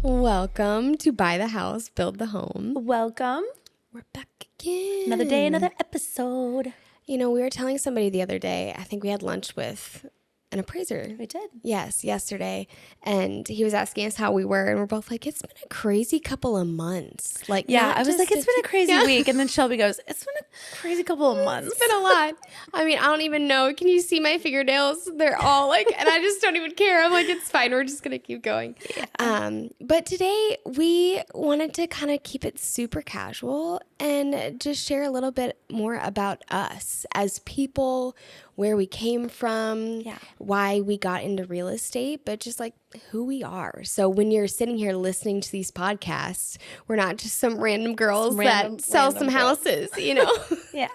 Welcome to Buy the House, Build the Home. Welcome. We're back again. Another day, another episode. You know, we were telling somebody the other day, I think we had lunch with an appraiser. We did. Yes, yesterday. And he was asking us how we were. And we're both like, it's been a crazy couple of months. Like, Yeah, I was like, it's been a crazy week. And then Shelby goes, it's been a crazy couple of months. It's been a lot. I mean, I don't even know. Can you see my fingernails? They're all like, and I just don't even care. I'm like, it's fine. We're just going to keep going. Yeah. But today we wanted to kind of keep it super casual and just share a little bit more about us as people, where we came from, why we got into real estate, but just like who we are. So when you're sitting here listening to these podcasts, we're not just some random girls that sell some houses, you know? Yeah.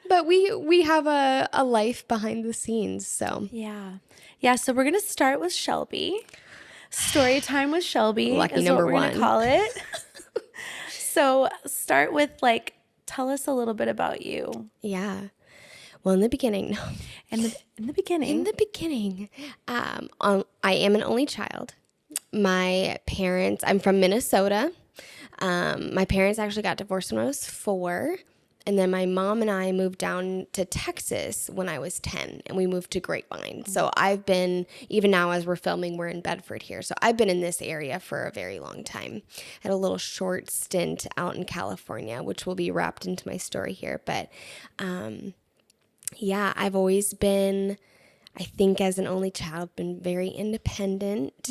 But we have a life behind the scenes, so. Yeah, so we're going to start with Shelby. Story time with Shelby. Lucky is number what we're one. Going to call it. So start with tell us a little bit about you. Yeah. Well, in the beginning, In the beginning, I am an only child. My parents, I'm from Minnesota. My parents actually got divorced when I was 4. And then my mom and I moved down to Texas when I was 10, and we moved to Grapevine. So I've been, even now as we're filming, we're in Bedford here. So I've been in this area for a very long time. I had a little short stint out in California, which will be wrapped into my story here. But yeah, I've always been, I think as an only child, been very independent,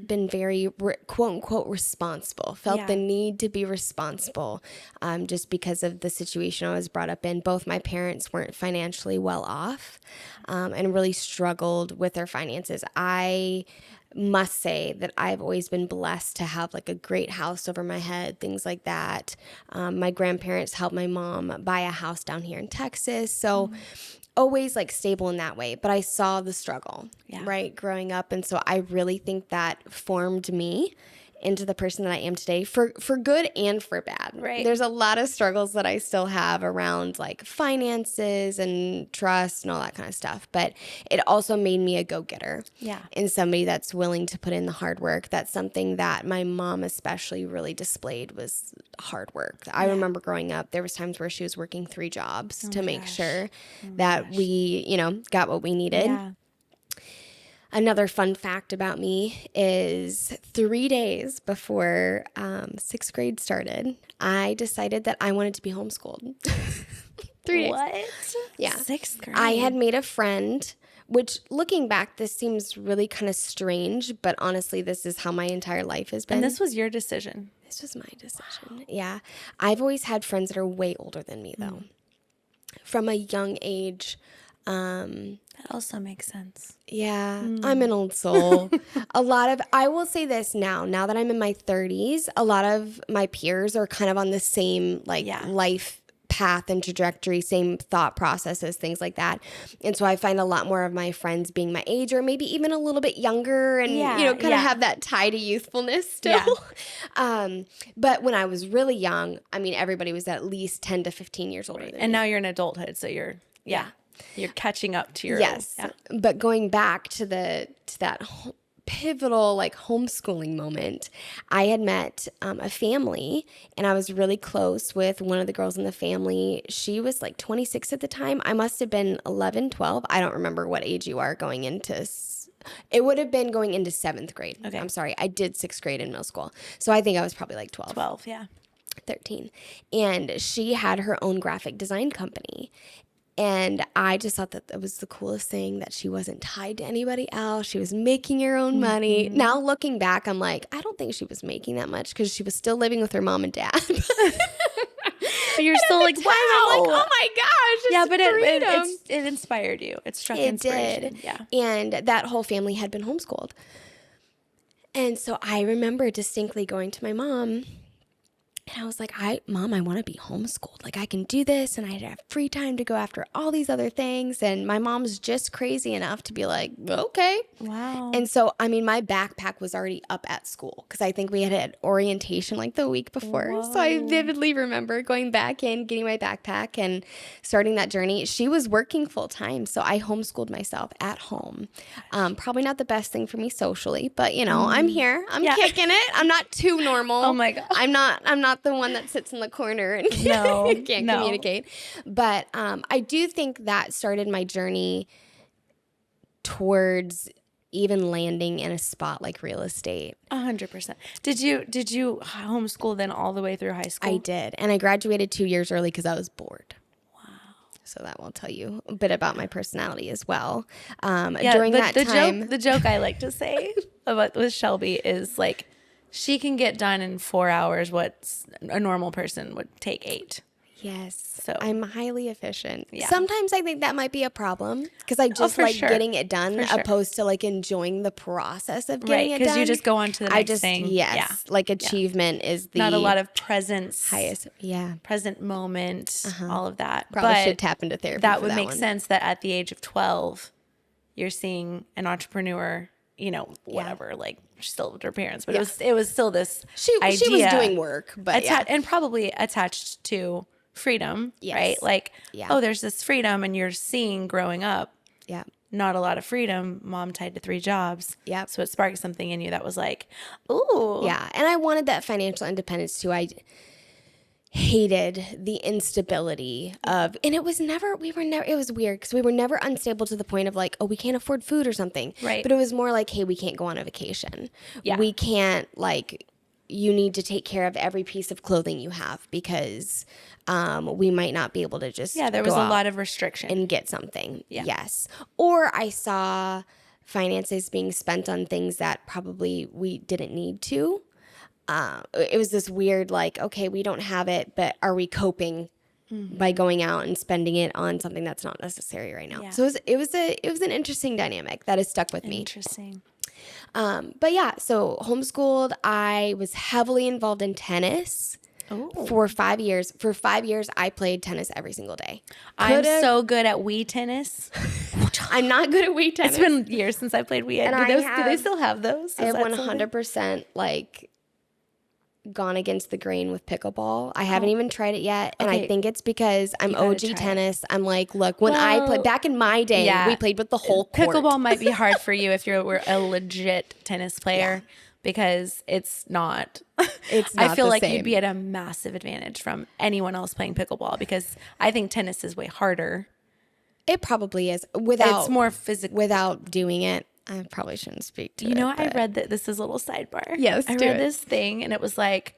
been very quote unquote responsible, felt the need to be responsible just because of the situation I was brought up in. Both my parents weren't financially well off and really struggled with their finances. I must say that I've always been blessed to have like a great house over my head, things like that. My grandparents helped my mom buy a house down here in Texas. So always like stable in that way. But I saw the struggle, right, growing up. And so I really think that formed me into the person that I am today for good and for bad. Right. There's a lot of struggles that I still have around like finances and trust and all that kind of stuff. But it also made me a go-getter. Yeah. And somebody that's willing to put in the hard work. That's something that my mom especially really displayed was hard work. I remember growing up, there was times where she was working 3 jobs to make sure that we, got what we needed. Yeah. Another fun fact about me is 3 days before 6th grade started, I decided that I wanted to be homeschooled. 3 days. What? Yeah. 6th grade. I had made a friend, which looking back, this seems really kind of strange, but honestly, this is how my entire life has been. And this was your decision. This was my decision. Wow. Yeah. I've always had friends that are way older than me, though. From a young age. That also makes sense. Yeah, I'm an old soul. I will say this now that I'm in my 30s, a lot of my peers are kind of on the same life path and trajectory, same thought processes, things like that. And so I find a lot more of my friends being my age or maybe even a little bit younger and, kind of have that tie to youthfulness still. Yeah. But when I was really young, I mean, everybody was at least 10 to 15 years older than me. And now you're in adulthood, so you're, you're catching up to your But going back to that pivotal homeschooling moment, I had met a family, and I was really close with one of the girls in the family. She was 26 at the time. I must have been 11, 12. I don't remember what age you are going into. It would have been going into 7th grade. Okay. I'm sorry. I did 6th grade in middle school. So I think I was probably 12. 12, yeah. 13. And she had her own graphic design company. And I just thought that was the coolest thing, that she wasn't tied to anybody else. She was making her own money. Now looking back, I'm like, I don't think she was making that much because she was still living with her mom and dad. But you're still like, wow. I'm like, oh my gosh. But it inspired you. It struck inspiration. Did. Yeah. And that whole family had been homeschooled. And so I remember distinctly going to my mom And I was like, Mom, I want to be homeschooled. Like, I can do this, and I'd have free time to go after all these other things. And my mom's just crazy enough to be like, okay. Wow. And so, I mean, my backpack was already up at school because I think we had orientation like the week before. Whoa. So I vividly remember going back in, getting my backpack, and starting that journey. She was working full time, so I homeschooled myself at home. Probably not the best thing for me socially, but you know, I'm here. I'm kicking it. I'm not too normal. Oh my God. I'm not the one that sits in the corner and can't communicate. But I do think that started my journey towards even landing in a spot like real estate. 100%. Did you homeschool then all the way through high school? I did. And I graduated 2 years early because I was bored. Wow. So that will tell you a bit about my personality as well. During that time. The joke I like to say with Shelby is like, she can get done in 4 hours what a normal person would take 8. Yes. So I'm highly efficient. Yeah. Sometimes I think that might be a problem because I just like getting it done opposed to like enjoying the process of getting it done. Because you just go on to the next thing. Yes. Like achievement is the not a lot of presence. Highest. Yeah. Present moment. All of that. Probably should tap into therapy. That would make sense that at the age of 12, you're seeing an entrepreneur, you know, whatever, like she's still with her parents, but it was still this idea. She was doing work, but and probably attached to freedom, right? Like, oh, there's this freedom, and you're seeing growing up, not a lot of freedom. Mom tied to 3 jobs, so it sparked something in you that was like, ooh, and I wanted that financial independence too. I hated the instability of, and it was never, it was weird because we were never unstable to the point of like, oh, we can't afford food or something. Right. But it was more like, hey, we can't go on a vacation. Yeah. We can't, like, you need to take care of every piece of clothing you have because we might not be able to just there was a lot of restriction and get something. Yeah. Yes. Or I saw finances being spent on things that probably we didn't need to. It was this weird, like, okay, we don't have it, but are we coping by going out and spending it on something that's not necessary right now? Yeah. So it was an interesting dynamic that has stuck with me. Interesting. But yeah, so homeschooled. I was heavily involved in tennis for 5 years. For 5 years, I played tennis every single day. I'm so good at Wii tennis. I'm not good at Wii tennis. It's been years since I played Wii. Do they still have those? I have 100% like gone against the grain with pickleball. I haven't even tried it yet, and I think it's because I'm OG tennis. I am like, look, when I played back in my day, we played with the whole court. Pickleball might be hard for you if you were a legit tennis player because it's not. It's not I feel the like same. you'd be at a massive advantage from anyone else playing pickleball because I think tennis is way harder. It probably is. It's more physical. Without doing it, I probably shouldn't speak to it. You know, I read that this is a little sidebar. Yes, I read this thing and it was like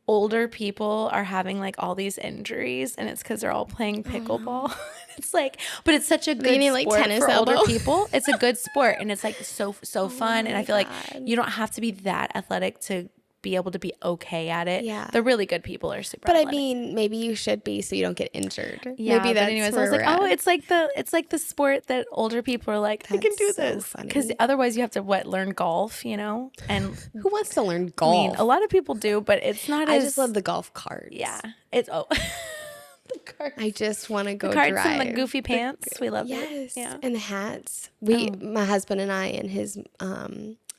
older people are having like all these injuries and it's because they're all playing pickleball. It's like, but it's such a good sport like tennis for elbow? older people. It's a good sport and it's like so fun. And I feel like you don't have to be that athletic to be able to be okay at it. Yeah. The really good people are super But athletic. I mean, maybe you should be so you don't get injured. Yeah, maybe that's anyways, I where was like, we're at. it's like the sport that older people are like, I can do this. Because otherwise you have to learn golf, you know? And who wants to learn golf? I mean, a lot of people do, but it's not I just love the golf carts. Yeah. It's the carts. I just want to go the carts drive. and the goofy pants. We love it. Yes. Yeah. And the hats. My husband and I and his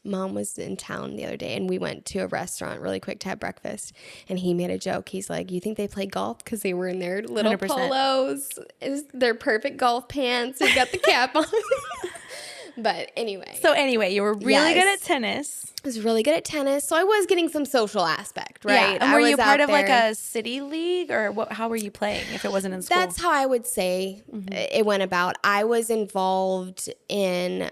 mom was in town the other day and we went to a restaurant really quick to have breakfast and he made a joke. He's like, you think they play golf because they were in their little 100%. polos, their perfect golf pants, they got the cap on. But anyway. So anyway, you were really good at tennis. I was really good at tennis. So I was getting some social aspect, right? Yeah. And were you part of like a city league or how were you playing if it wasn't in school? That's how I would say it went about. I was involved in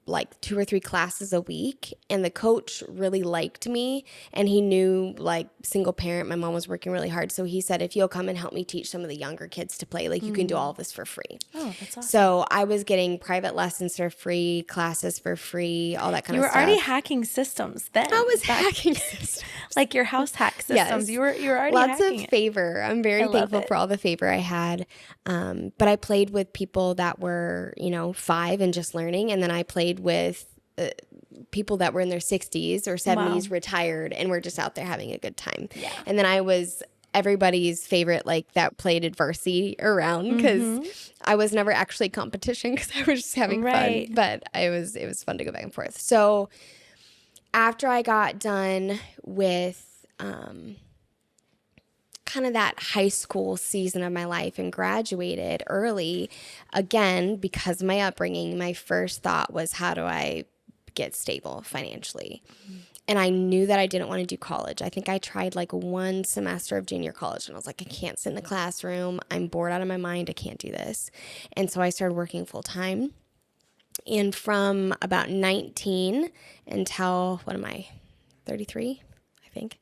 like 2 or 3 classes a week and the coach really liked me and he knew like single parent, my mom was working really hard. So he said, if you'll come and help me teach some of the younger kids to play, like you can do all of this for free. Oh, that's awesome. So I was getting private lessons for free, classes for free, all that kind of stuff. You were already hacking systems then. I was hacking systems. Like your house hack systems. Yes. You were already Lots hacking of favor. I'm very thankful for all the favor I had. But I played with people that were, 5 and just learning. And then I played with people that were in their 60s or 70s Wow. retired, and we're just out there having a good time. Yeah. And then I was everybody's favorite, like, that played adversity around, because I was never actually competition, because I was just having fun. But it was fun to go back and forth. So after I got done with kind of that high school season of my life and graduated early, again, because of my upbringing, my first thought was, how do I get stable financially? And I knew that I didn't want to do college. I think I tried like one semester of junior college, and I was like, I can't sit in the classroom. I'm bored out of my mind. I can't do this. And so I started working full time. And from about 19 until, 33, I think,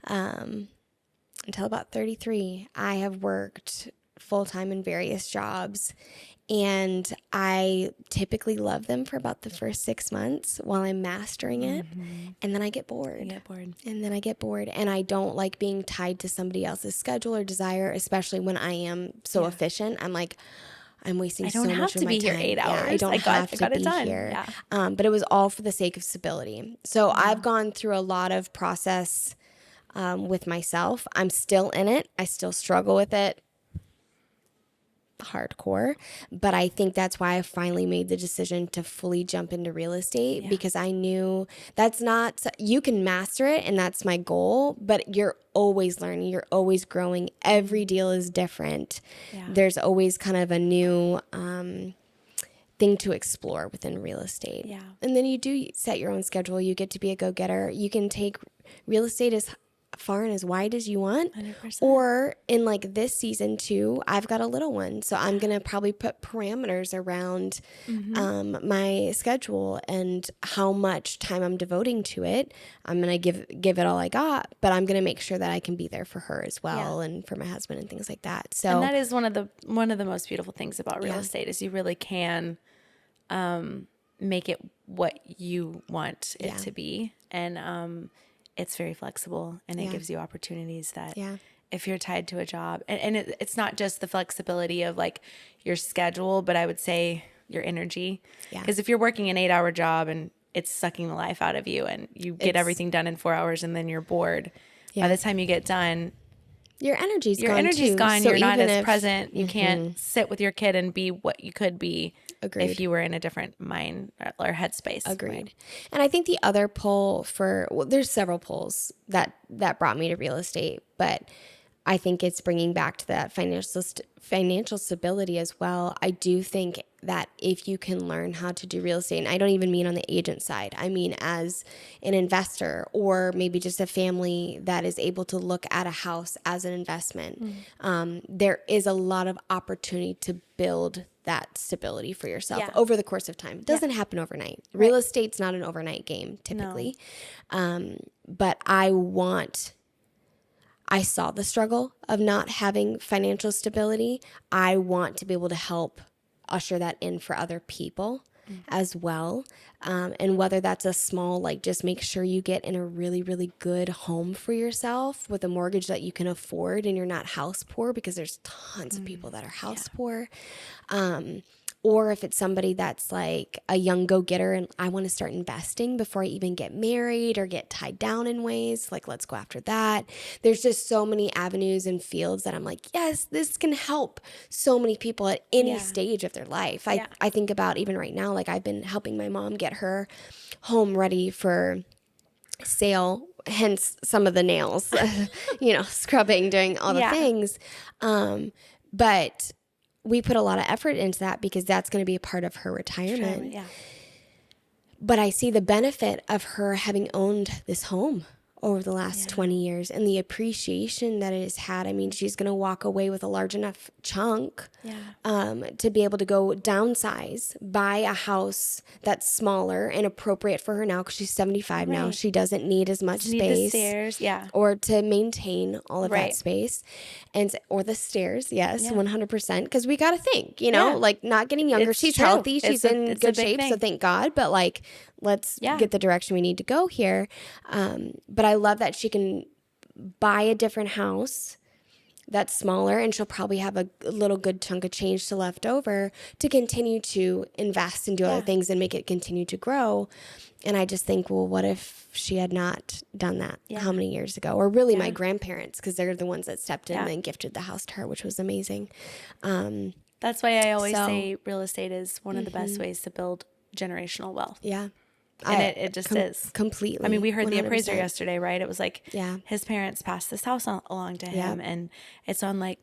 until about 33, I have worked full-time in various jobs, and I typically love them for about the first 6 months while I'm mastering it, and then I get bored. And I don't like being tied to somebody else's schedule or desire, especially when I am so efficient. I'm like, I'm wasting so much of my time. I don't have to be here 8 hours. Yeah, I don't have to be here. Yeah. But it was all for the sake of stability. So I've gone through a lot of process with myself. I'm still in it. I still struggle with it hardcore, but I think that's why I finally made the decision to fully jump into real estate, because I knew you can master it, and that's my goal, but you're always learning, you're always growing. Every deal is different. There's always kind of a new thing to explore within real estate. And then you do set your own schedule. You get to be a go-getter. You can take real estate as far and as wide as you want. 100%. Or in like this season too, I've got a little one, so I'm gonna probably put parameters around my schedule and how much time I'm devoting to it. I'm gonna give it all I got, but I'm gonna make sure that I can be there for her as well, and for my husband and things like that. So, and that is one of the most beautiful things about real estate, is you really can make it what you want it to be, and it's very flexible, and it gives you opportunities that if you're tied to a job, and it's not just the flexibility of like your schedule, but I would say your energy. Because if you're working an 8-hour job and it's sucking the life out of you, and you get everything done in 4 hours, and then you're bored, by the time you get done, your energy's gone. So you're not as present. You can't sit with your kid and be what you could be. Agreed. If you were in a different mind or headspace. Agreed. Right? And I think the other pull there's several pulls that brought me to real estate, but I think it's bringing back to that financial stability as well. I do think that if you can learn how to do real estate, and I don't even mean on the agent side, I mean as an investor, or maybe just a family that is able to look at a house as an investment, there is a lot of opportunity to build that stability for yourself over the course of time. It doesn't happen overnight. Real estate's not an overnight game, typically. No. But I saw the struggle of not having financial stability. I want to be able to help usher that in for other people as well. And whether that's a small, like, just make sure you get in a really, really good home for yourself with a mortgage that you can afford, and you're not house poor, because there's tons of people that are house poor. Or if it's somebody that's like a young go-getter and I want to start investing before I even get married or get tied down in ways, like, let's go after that. There's just so many avenues and fields that I'm like, yes, this can help so many people at any stage of their life. I think about even right now, like, I've been helping my mom get her home ready for sale, hence some of the nails, scrubbing, doing all the things. But we put a lot of effort into that because that's going to be a part of her retirement. But I see the benefit of her having owned this home over the last 20 years and the appreciation that it has had. I mean, she's going to walk away with a large enough chunk to be able to go downsize, buy a house that's smaller and appropriate for her now, because she's 75 now. She doesn't need as much space. The stairs, or to maintain all of that space. Or the stairs, 100%. Because we got to think, like, not getting younger. She's healthy. She's in good shape, so thank God. But, like, let's get the direction we need to go here. But I love that she can buy a different house, that's smaller, and she'll probably have a little good chunk of change to left over to continue to invest and do other things and make it continue to grow. And I just think, well, what if she had not done that how many years ago? Or really my grandparents, because they're the ones that stepped in and gifted the house to her, which was amazing. That's why I always say real estate is one of the best ways to build generational wealth. Yeah. And it just is. Completely. I mean, we heard 100%. The appraiser 100%. yesterday, right? It was like his parents passed this house along to him, and it's on like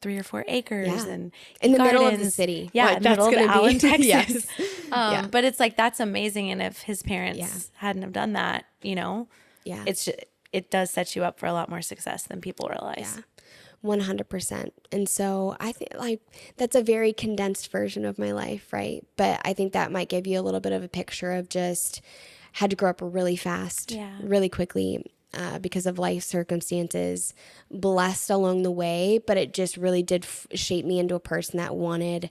3 or 4 acres and in the gardens. Middle of the city. Yeah, in the middle of Allen, Texas. Yes. But it's like, that's amazing. And if his parents hadn't have done that, you know, it does set you up for a lot more success than people realize. Yeah. 100%. And so I think like that's a very condensed version of my life, right? But I think that might give you a little bit of a picture of just had to grow up really fast, really quickly because of life circumstances, blessed along the way, but it just really did shape me into a person that wanted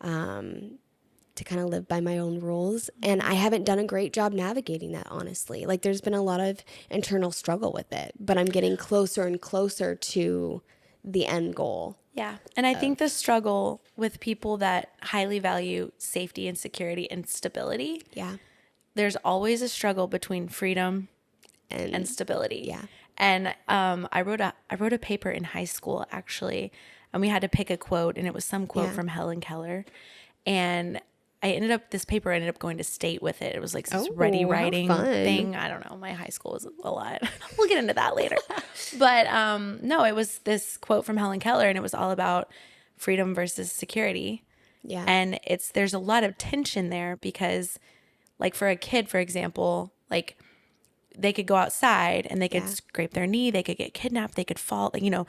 to kind of live by my own rules. And I haven't done a great job navigating that, honestly. Like there's been a lot of internal struggle with it, but I'm getting closer and closer to the end goal. Yeah. And I think the struggle with people that highly value safety and security and stability. Yeah. There's always a struggle between freedom and stability. Yeah. And I wrote a paper in high school, actually, and we had to pick a quote, and it was some quote from Helen Keller. And this paper ended up going to state with it. It was like this ready writing thing. I don't know. My high school was a lot. We'll get into that later. But no, it was this quote from Helen Keller, and it was all about freedom versus security. Yeah. And there's a lot of tension there because, like, for a kid, for example, like, they could go outside and they could scrape their knee, they could get kidnapped, they could fall, like, you know,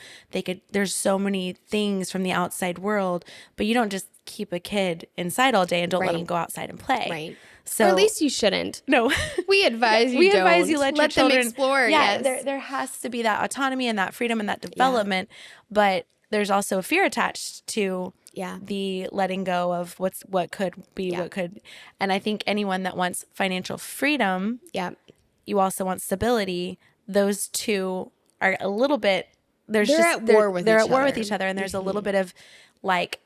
there's so many things from the outside world, but you don't just keep a kid inside all day and don't let them go outside and play. Right. So, or at least you shouldn't. No. We advise you we advise you let your children them explore. Yeah, there has to be that autonomy and that freedom and that development, but there's also fear attached to the letting go of what could be, what could. And I think anyone that wants financial freedom, you also want stability. Those two are a little bit, they're at war with each other. And there's a little bit of like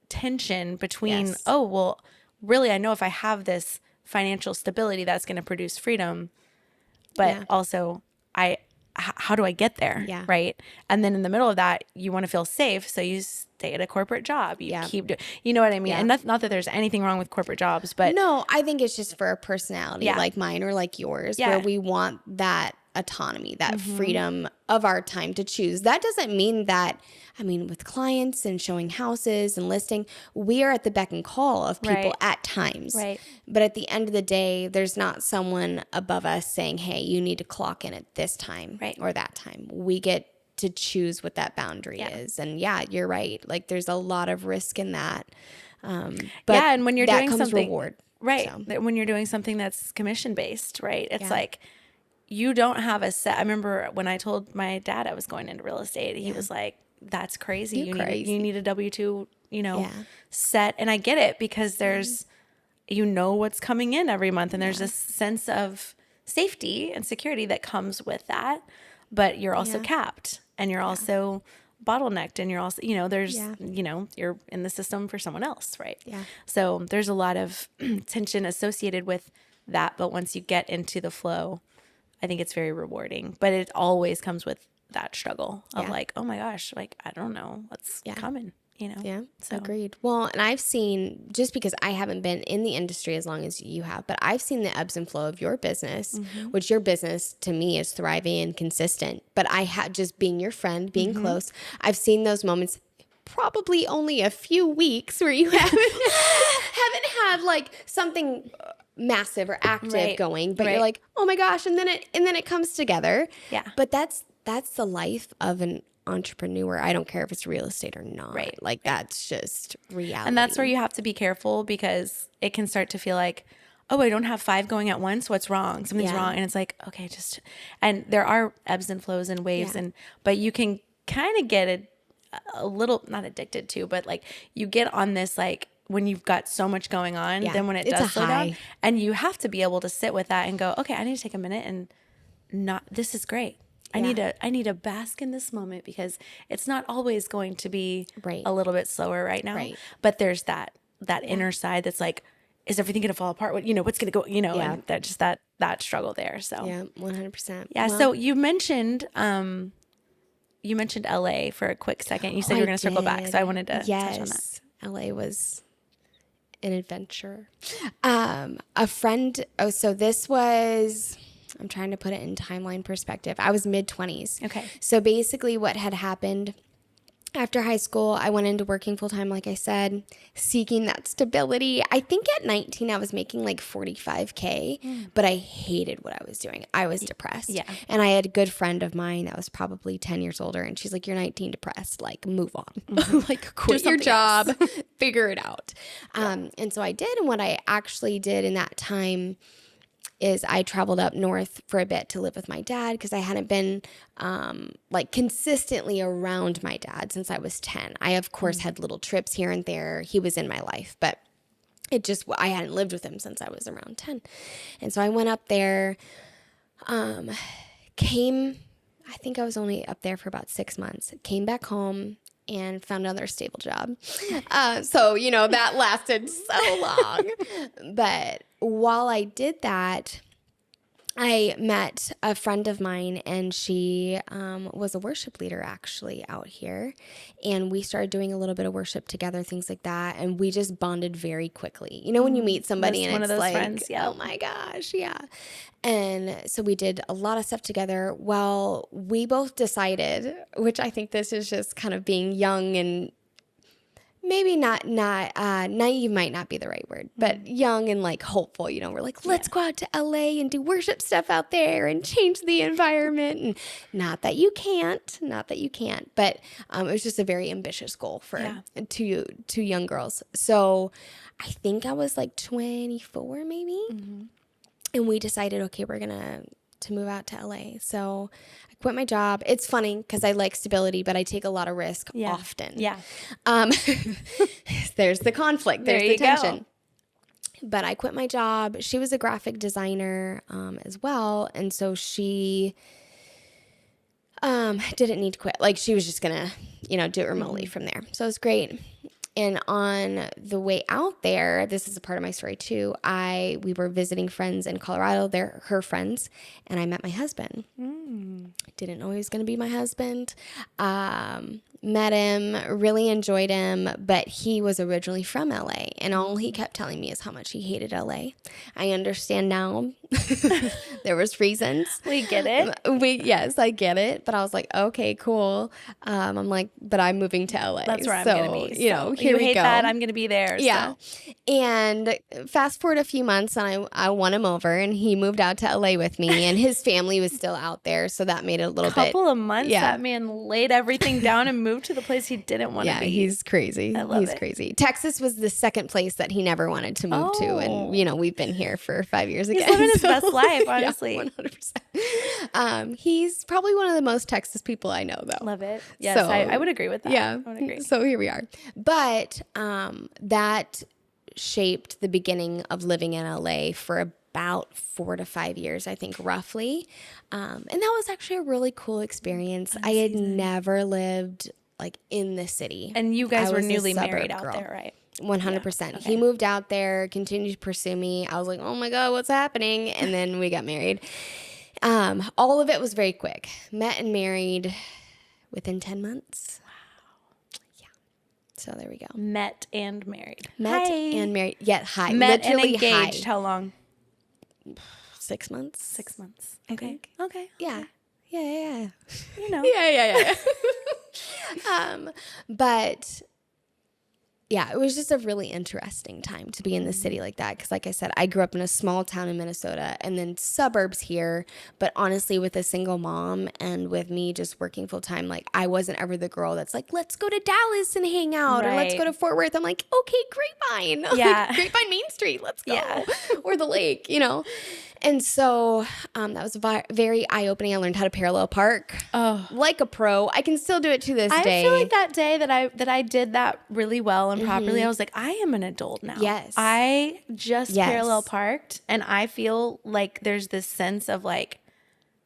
tension between, oh, well, really, I know if I have this financial stability, that's going to produce freedom. But also how do I get there? Yeah. Right. And then in the middle of that, you want to feel safe. So you stay at a corporate job. You keep doing, you know what I mean? Yeah. And not that there's anything wrong with corporate jobs, but no, I think it's just for a personality like mine or like yours, where we want that autonomy, that freedom of our time to choose. That doesn't mean that, I mean, with clients and showing houses and listing, we are at the beck and call of people at times. Right. But at the end of the day, there's not someone above us saying, hey, you need to clock in at this time or that time. We get to choose what that boundary is. And you're right. Like there's a lot of risk in that. But and when you're doing comes something, reward. Right. So. When you're doing something that's commission based, right? It's like, you don't have a set. I remember when I told my dad I was going into real estate, he was like, that's crazy. You need a W-2, set. And I get it because there's, what's coming in every month. And there's this sense of safety and security that comes with that. But you're also capped and you're also bottlenecked and you're also, there's, you're in the system for someone else. Right. Yeah. So there's a lot of tension associated with that. But once you get into the flow, I think it's very rewarding, but it always comes with that struggle of like, oh my gosh, like, I don't know what's coming, Yeah. So. Agreed. Well, and I've seen, just because I haven't been in the industry as long as you have, but I've seen the ebbs and flow of your business, which your business to me is thriving and consistent, but I had just being your friend, being close. I've seen those moments, probably only a few weeks where you haven't had like something massive or active going, but you're like, oh my gosh, and then it comes together. Yeah. But that's the life of an entrepreneur. I don't care if it's real estate or not. Right. Like that's just reality. And that's where you have to be careful because it can start to feel like, oh, I don't have 5 going at once. What's wrong? Something's wrong. And it's like, okay, and there are ebbs and flows and waves but you can kind of get a little, not addicted to, but like you get on this, like, when you've got so much going on, then when it does slow down, and you have to be able to sit with that and go, okay, I need to take a minute and this is great. I need to bask in this moment because it's not always going to be a little bit slower right now. Right. But there's that inner side that's like, is everything going to fall apart? What, what's going to go, and that just that struggle there. So yeah, 100%. Yeah. Well, so you mentioned LA for a quick second. You said you were going to circle back. So I wanted to touch on that. LA was an adventure. A friend, so this was, I'm trying to put it in timeline perspective. I was mid-20s. Okay. So basically what had happened after high school, I went into working full-time, like I said, seeking that stability. I think at 19, I was making like $45K, but I hated what I was doing. I was depressed. Yeah. And I had a good friend of mine that was probably 10 years older, and she's like, you're 19 depressed. Like, move on. Like, quit your job. Figure it out. And so I did. And what I actually did in that time is I traveled up north for a bit to live with my dad because I hadn't been like consistently around my dad since I was 10. I, of course, had little trips here and there. He was in my life, but I hadn't lived with him since I was around 10. And so I went up there, I think I was only up there for about 6 months, came back home and found another stable job. So, that lasted so long. But while I did that, I met a friend of mine, and she was a worship leader actually out here. And we started doing a little bit of worship together, things like that. And we just bonded very quickly. When you meet somebody and it's like, friends, yeah. Oh my gosh, yeah. And so we did a lot of stuff together. Well, we both decided, which I think this is just kind of being young and maybe not naive might not be the right word, but young and like hopeful, we're like, let's go out to LA and do worship stuff out there and change the environment. And not that you can't, but it was just a very ambitious goal for two young girls. So I think I was like 24 maybe. Mm-hmm. And we decided, okay, we're going to move out to LA. So I quit my job. It's funny because I like stability, but I take a lot of risk often. Yeah. There's the conflict. There's the tension. Go. But I quit my job. She was a graphic designer as well. And so she didn't need to quit. Like she was just going to, do it remotely from there. So it was great. And on the way out there, this is a part of my story too, we were visiting friends in Colorado. They're her friends, and I met my husband. Didn't know he was going to be my husband. Met him, really enjoyed him, but he was originally from LA, and all he kept telling me is how much he hated LA. I understand now. There was reasons. We get it. Yes, I get it. But I was like, okay, cool. I'm like, but I'm moving to LA. That's where I'm going to be. Here you we hate go. That, I'm going to be there. Yeah. So. And fast forward a few months, and I won him over, and he moved out to LA with me, and his family was still out there, so that made it a little bit. Couple of months, that man laid everything down and moved to the place he didn't want to be. Yeah, he's crazy. He's crazy. Texas was the second place that he never wanted to move to, and we've been here for 5 years again. He's living his best life, honestly. Yeah, 100%. He's probably one of the most Texas people I know, though. Love it. Yes, so, I would agree with that. Yeah, I would agree. So here we are. But that shaped the beginning of living in LA for about 4 to 5 years, I think, roughly. And that was actually a really cool experience. I had never lived like in the city. And you guys were newly married out there, right? 100%. Yeah. Okay. He moved out there, continued to pursue me. I was like, oh my God, what's happening? And then we got married. All of it was very quick. Met and married within 10 months. Wow. Yeah. So there we go. Met and married. And married. Yeah, hi. Met literally and engaged. How long? 6 months. 6 months. Okay. Okay. Yeah. Yeah. You know. Yeah. But yeah, it was just a really interesting time to be in the city like that. Because like I said, I grew up in a small town in Minnesota and then suburbs here. But honestly, with a single mom and with me just working full time, like I wasn't ever the girl that's like, let's go to Dallas and hang out or let's go to Fort Worth. I'm like, okay, Grapevine. Yeah. Like, Grapevine Main Street. Let's go. Yeah. Or the lake, And so that was very eye-opening. I learned how to parallel park like a pro. I can still do it to this day. I feel like that day that I did that really well and properly, I was like, I am an adult now. Yes. I just parallel parked, and I feel like there's this sense of like,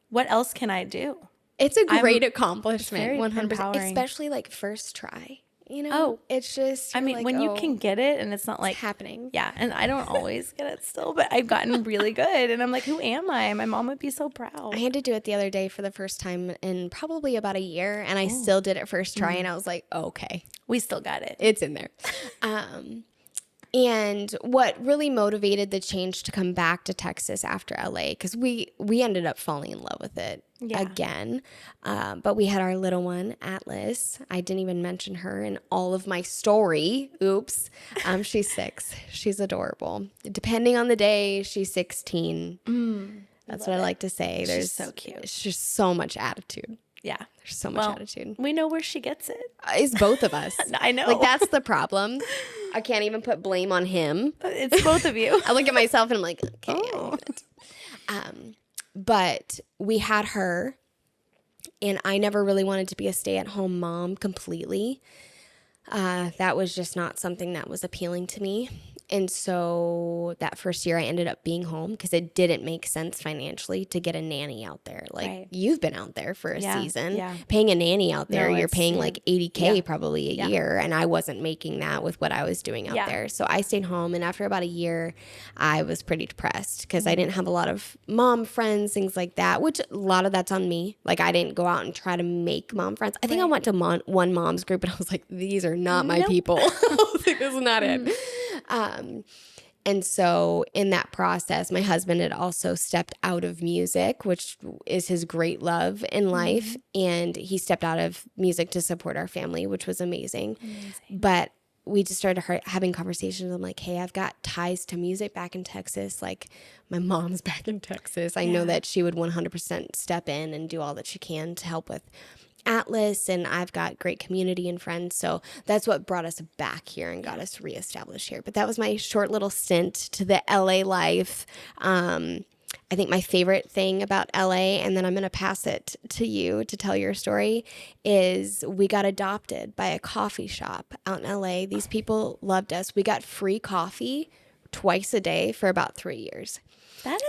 what else can I do? It's a great accomplishment, 100%, empowering. especially like first try. You know, it's just, I mean, like, when you can get it and it's not like happening. Yeah. And I don't always get it still, but I've gotten really good. And I'm like, who am I? My mom would be so proud. I had to do it the other day for the first time in probably about a year. And I still did it first try. And I was like, okay. We still got it. It's in there. And what really motivated the change to come back to Texas after LA, because we ended up falling in love with it again. But we had our little one, Atlas. I didn't even mention her in all of my story. Oops. She's 6. She's adorable. Depending on the day, she's 16. That's what I like to say. She's so cute. It's just so much attitude. Yeah. There's so much attitude. We know where she gets it. It's both of us. I know. Like, that's the problem. I can't even put blame on him. It's both of you. I look at myself and I'm like, okay. But we had her, and I never really wanted to be a stay-at-home mom completely. That was just not something that was appealing to me. And so that first year I ended up being home because it didn't make sense financially to get a nanny out there. Like, you've been out there for a season. Paying a nanny out there, you're paying like $80K probably a year. And I wasn't making that with what I was doing out there. So I stayed home. And after about a year, I was pretty depressed because I didn't have a lot of mom friends, things like that, which a lot of that's on me. Like, I didn't go out and try to make mom friends. I think I went to one mom's group and I was like, these are not my people. I was like, this is not it. And so in that process, my husband had also stepped out of music, which is his great love in life. And he stepped out of music to support our family, which was amazing. But we just started having conversations. I'm like, hey, I've got ties to music back in Texas. Like, my mom's back in Texas. I know that she would 100% step in and do all that she can to help with Atlas, and I've got great community and friends. So that's what brought us back here and got us reestablished here. But that was my short little stint to the LA life. I think my favorite thing about LA, and then I'm going to pass it to you to tell your story, is we got adopted by a coffee shop out in LA. These people loved us. We got free coffee twice a day for about 3 years.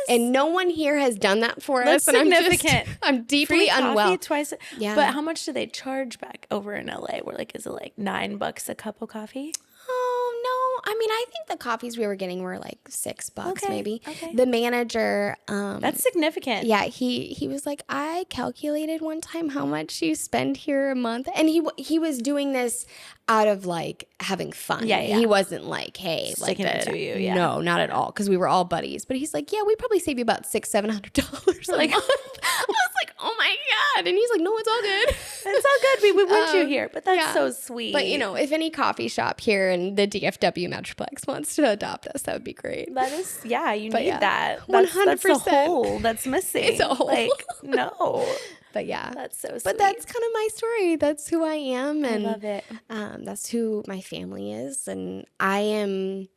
And no one here has done that for us. That's significant. I'm deeply free unwell. Coffee twice. But how much do they charge back over in LA? Where like, is it like $9 a cup of coffee? Oh, no. I mean, I think the coffees we were getting were like $6 maybe. Okay. The manager. That's significant. Yeah, he was like, I calculated one time how much you spend here a month. And he was doing this out of like having fun. Yeah. He wasn't like, hey, sticking it to you. Yeah. No, not at all. Because we were all buddies. But he's like, yeah, we probably save you about $600-700 a month. I was like, oh my God. And he's like, no, it's all good. It's all good. We want you here. But that's so sweet. But, you know, if any coffee shop here in the DFW Metroplex wants to adopt us, that would be great. That is, you need that. 100%. That's the hole that's missing. It's a hole. Like, no. But yeah. That's so sweet. But that's kind of my story. That's who I am. And I love it. That's who my family is. And I am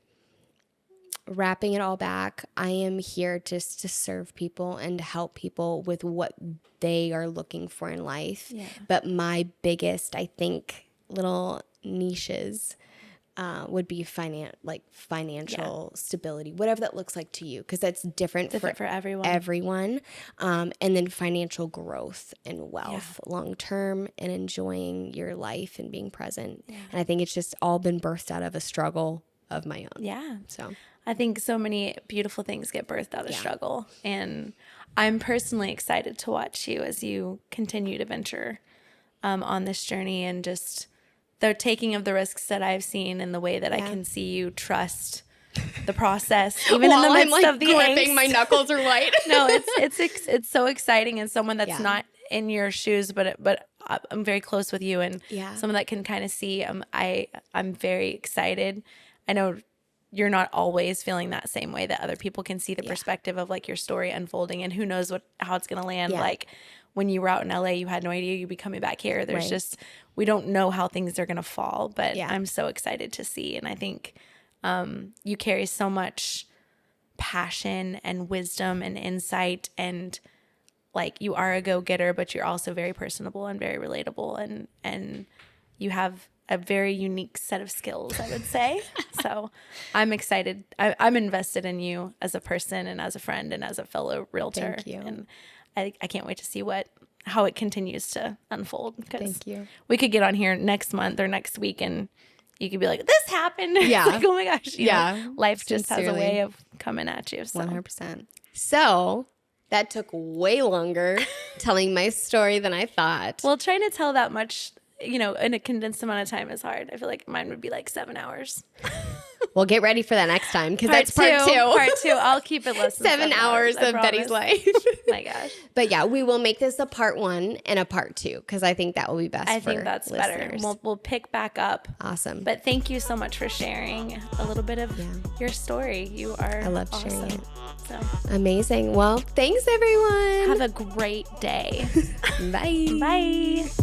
wrapping it all back. I am here just to serve people and to help people with what they are looking for in life. Yeah. But my biggest, I think, little niches would be financial stability, whatever that looks like to you, because that's different for everyone. And then financial growth and wealth long term, and enjoying your life and being present. Yeah. And I think it's just all been birthed out of a struggle of my own. Yeah. So I think so many beautiful things get birthed out of struggle. And I'm personally excited to watch you as you continue to venture on this journey, and just the taking of the risks that I've seen, and the way that I can see you trust the process, even in the midst of the gripping angst. My knuckles are white. No, it's so exciting, and someone that's not in your shoes, but I'm very close with you, and someone that can kind of see. I'm very excited. I know you're not always feeling that same way, that other people can see the perspective of like your story unfolding, and who knows how it's gonna land. Like, when you were out in LA, you had no idea you'd be coming back here. There's just, we don't know how things are going to fall, but I'm so excited to see. And I think you carry so much passion and wisdom and insight, and like, you are a go-getter, but you're also very personable and very relatable. And you have a very unique set of skills, I would say. So I'm excited. I'm invested in you as a person and as a friend and as a fellow realtor. Thank you. And I can't wait to see how it continues to unfold. Thank you. We could get on here next month or next week and you could be like, this happened. Yeah. Like, oh my gosh. Life Sincerely. just has a way of coming at you. So. 100%. So that took way longer telling my story than I thought. Well, trying to tell that much, in a condensed amount of time is hard. I feel like mine would be like 7 hours. Well, get ready for that next time because that's part 2. Part 2. I'll keep it less than 7 hours of Betty's life. My gosh. But yeah, we will make this a part 1 and a part 2 because I think that will be best. I think that's listeners. Better. We'll pick back up. Awesome. But thank you so much for sharing a little bit of your story. You are I love awesome. sharing it. So amazing. Well, thanks everyone. Have a great day. Bye. Bye.